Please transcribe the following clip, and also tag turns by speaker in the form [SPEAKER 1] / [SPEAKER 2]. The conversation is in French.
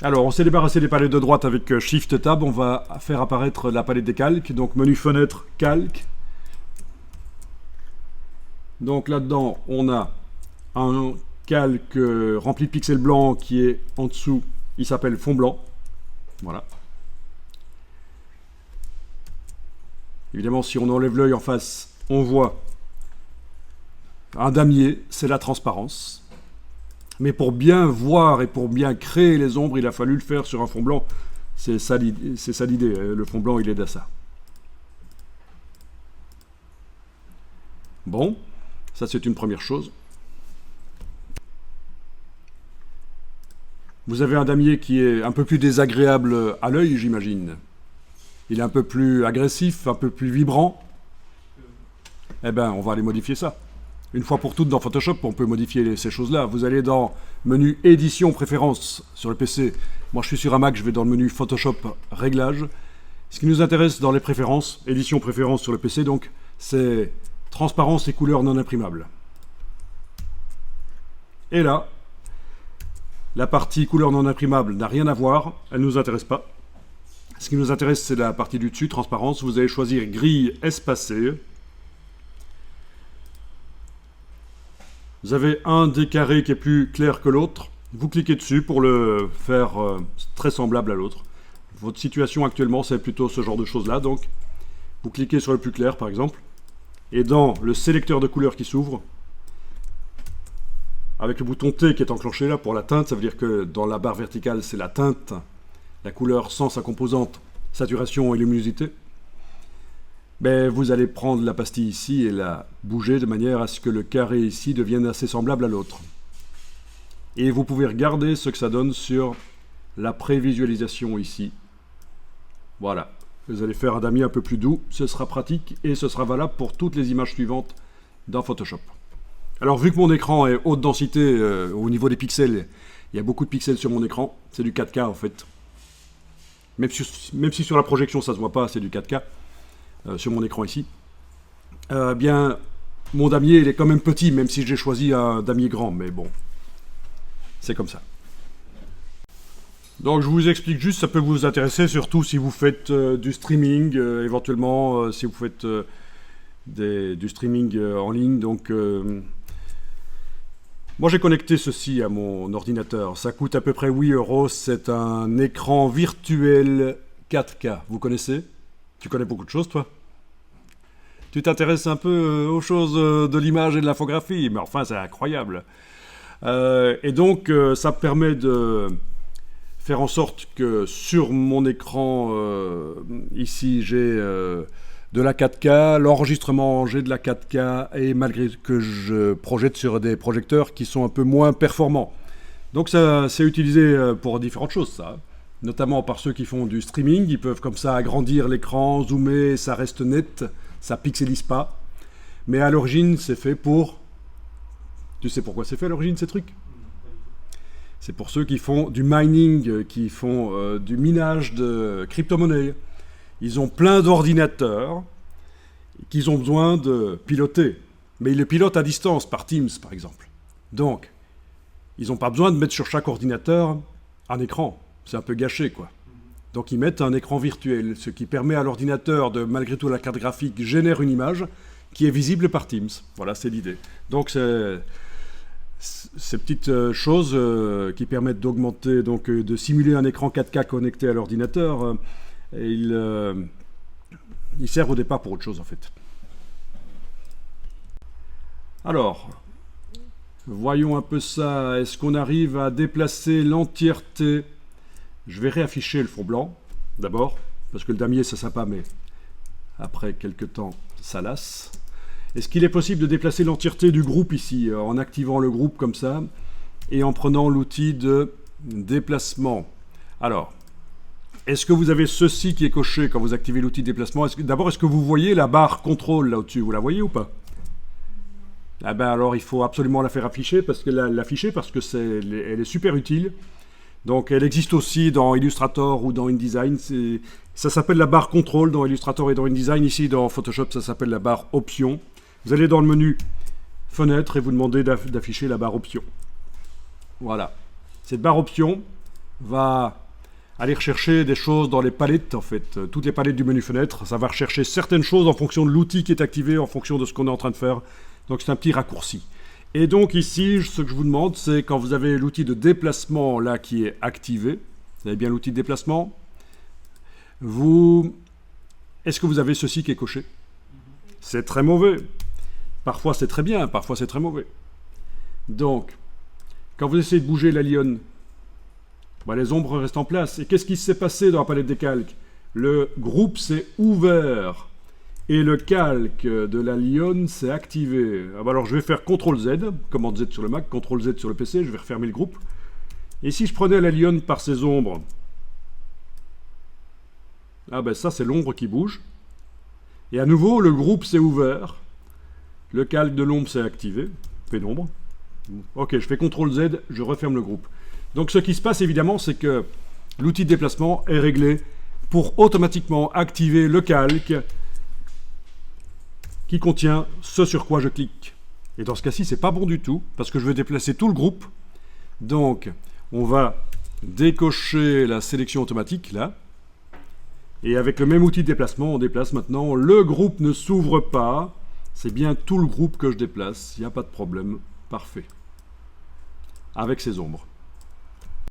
[SPEAKER 1] Alors, on s'est débarrassé des palettes de droite avec Shift Tab. On va faire apparaître la palette des calques. Donc, menu fenêtre, calque. Donc, là-dedans, on a un calque rempli de pixels blancs qui est en dessous. Il s'appelle fond blanc. Voilà. Évidemment, si on enlève l'œil en face, on voit un damier, c'est la transparence. Mais pour bien voir et pour bien créer les ombres, il a fallu le faire sur un fond blanc. C'est ça l'idée. Le fond blanc, il aide à ça. Bon, ça c'est une première chose. Vous avez un damier qui est un peu plus désagréable à l'œil, j'imagine. Il est un peu plus agressif, un peu plus vibrant. Eh bien, on va aller modifier ça. Une fois pour toutes, dans Photoshop, on peut modifier ces choses-là. Vous allez dans menu Édition, Préférences sur le PC. Moi, je suis sur un Mac, je vais dans le menu Photoshop, Réglages. Ce qui nous intéresse dans les préférences, Édition, Préférences sur le PC, donc, c'est Transparence et couleurs non imprimables. Et là, la partie couleurs non imprimables n'a rien à voir, elle ne nous intéresse pas. Ce qui nous intéresse, c'est la partie du dessus, Transparence. Vous allez choisir Grille espacée. Vous avez un des carrés qui est plus clair que l'autre. Vous cliquez dessus pour le faire très semblable à l'autre. Votre situation actuellement, c'est plutôt ce genre de choses-là. Donc, vous cliquez sur le plus clair, par exemple. Et dans le sélecteur de couleurs qui s'ouvre, avec le bouton T qui est enclenché là pour la teinte, ça veut dire que dans la barre verticale, c'est la teinte, la couleur sans sa composante, saturation et luminosité. Ben, vous allez prendre la pastille ici et la bouger de manière à ce que le carré ici devienne assez semblable à l'autre. Et vous pouvez regarder ce que ça donne sur la prévisualisation ici. Voilà. Vous allez faire un damier un peu plus doux, ce sera pratique et ce sera valable pour toutes les images suivantes dans Photoshop. Alors vu que mon écran est haute densité au niveau des pixels, il y a beaucoup de pixels sur mon écran, c'est du 4K en fait. Même si sur la projection ça se voit pas, c'est du 4K. Sur mon écran ici, bien, mon damier, il est quand même petit, même si j'ai choisi un damier grand, mais bon, c'est comme ça. Donc je vous explique juste, ça peut vous intéresser, surtout si vous faites du streaming, éventuellement, si vous faites du streaming en ligne. Donc, moi j'ai connecté ceci à mon ordinateur, ça coûte à peu près 8 €, c'est un écran virtuel 4K, vous connaissez ? Tu connais beaucoup de choses, toi? Tu t'intéresses un peu aux choses de l'image et de l'infographie, mais enfin, c'est incroyable. Et donc, ça permet de faire en sorte que sur mon écran, ici, j'ai de la 4K, l'enregistrement, j'ai de la 4K, et malgré que je projette sur des projecteurs qui sont un peu moins performants. Donc, ça, c'est utilisé pour différentes choses, ça. Notamment par ceux qui font du streaming, ils peuvent comme ça agrandir l'écran, zoomer, ça reste net, ça pixelise pas. Mais à l'origine, c'est fait pour... Tu sais pourquoi c'est fait à l'origine, ces trucs? C'est pour ceux qui font du mining, qui font du minage de crypto-monnaies. Ils ont plein d'ordinateurs qu'ils ont besoin de piloter. Mais ils les pilotent à distance, par Teams par exemple. Donc, ils n'ont pas besoin de mettre sur chaque ordinateur un écran. C'est un peu gâché, quoi. Donc ils mettent un écran virtuel, ce qui permet à l'ordinateur de, malgré tout, la carte graphique génère une image qui est visible par Teams. Voilà, c'est l'idée. Donc ces petites choses qui permettent d'augmenter, donc de simuler un écran 4K connecté à l'ordinateur, ils servent au départ pour autre chose, en fait. Alors, voyons un peu ça. Est-ce qu'on arrive à déplacer l'entièreté? Je vais réafficher le fond blanc, d'abord, parce que le damier, c'est sympa, mais après quelques temps, ça lasse. Est-ce qu'il est possible de déplacer l'entièreté du groupe ici, en activant le groupe comme ça, et en prenant l'outil de déplacement? Alors, est-ce que vous avez ceci qui est coché quand vous activez l'outil de déplacement? D'abord, est-ce que vous voyez la barre contrôle là au-dessus? Vous la voyez ou pas? Ah ben alors, il faut absolument la faire afficher, parce que l'afficher, parce que elle est super utile. Donc elle existe aussi dans Illustrator ou dans InDesign. Ça s'appelle la barre contrôle dans Illustrator et dans InDesign. Ici dans Photoshop, ça s'appelle la barre option. Vous allez dans le menu fenêtre et vous demandez d'afficher la barre option. Voilà. Cette barre option, va aller rechercher des choses dans les palettes, en fait. Toutes les palettes du menu fenêtre, ça va rechercher certaines choses en fonction de l'outil qui est activé, en fonction de ce qu'on est en train de faire. Donc c'est un petit raccourci. Et donc ici, ce que je vous demande, c'est quand vous avez l'outil de déplacement là qui est activé, vous avez bien l'outil de déplacement, est-ce que vous avez ceci qui est coché? C'est très mauvais. Parfois c'est très bien, parfois c'est très mauvais. Donc, quand vous essayez de bouger la lionne, les ombres restent en place. Et qu'est-ce qui s'est passé dans la palette des calques? Le groupe s'est ouvert et le calque de la lionne s'est activé. Alors je vais faire CTRL-Z, commande Z sur le Mac, CTRL-Z sur le PC, je vais refermer le groupe. Et si je prenais la lionne par ses ombres, ça c'est l'ombre qui bouge. Et à nouveau, le groupe s'est ouvert. Le calque de l'ombre s'est activé. Pénombre. Ok, je fais CTRL-Z, je referme le groupe. Donc ce qui se passe évidemment, c'est que l'outil de déplacement est réglé pour automatiquement activer le calque qui contient ce sur quoi je clique. Et dans ce cas-ci, c'est pas bon du tout, parce que je veux déplacer tout le groupe. Donc, on va décocher la sélection automatique, là. Et avec le même outil de déplacement, on déplace maintenant. Le groupe ne s'ouvre pas. C'est bien tout le groupe que je déplace. Il n'y a pas de problème. Parfait. Avec ces ombres.